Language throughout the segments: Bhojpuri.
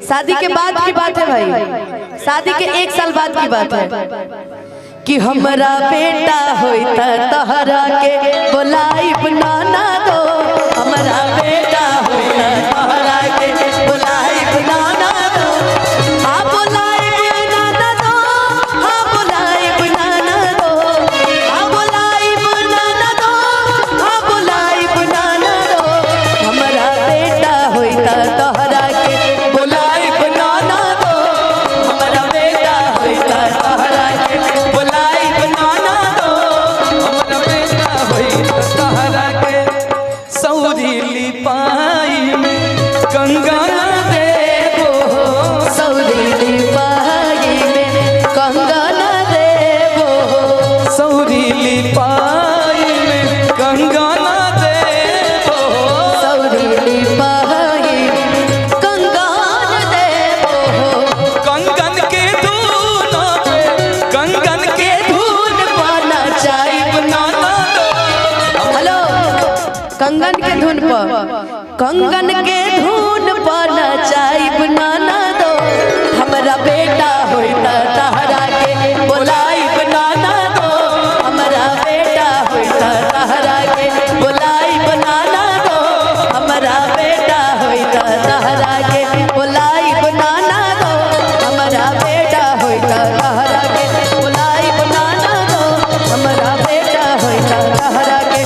शादी के बाद की बात है भाई, शादी के 1 साल बाद की बात है कि हमरा बेटा होता तहरा के बोलाइब नाना दो, हमरा बेटा होता तहरा के बोलाइब नाना दो, हाँ बोलाइब नाना दो, हाँ बोलाइब नाना दो, हाँ बोलाइब नाना दो, हाँ बोलाइब नाना दो, हमरा बेटा होता तहरा के बोलाइब नाना दो, हमरा बेटा होता तहरा के बोलाइब नाना दो, हमरा बेटा होई तहरा के सौरी लिपाई में गंगा देबो, सौरी लिपाई में कंगना देबो, सौरी लिपाई में गंगा देबो, सौरी लिपाई में कंगना देबो, कंगन के धून पे कंगन के धून पाना चाहिए नाना दो। हेलो कंगन के धुन पर, कंगन के धुन पर नचाइब नाना दो, हमरा बेटा होता तहरा के बोलाइब नाना दो, हमरा बेटा होता तहरा के बोलाइब नाना दो, हमरा बेटा होता तहरा के बोलाइब नाना दो, हमरा बेटा होता तहरा के बोलाइब नाना दो, हमरा बेटा होता तहरा के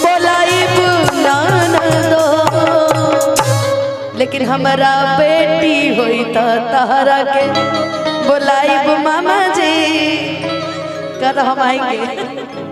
बोलाइब नाना दो, लेकिन हमारा बेटी होता तहरा के बोलाइब मामा जी, कद हम आएंगे।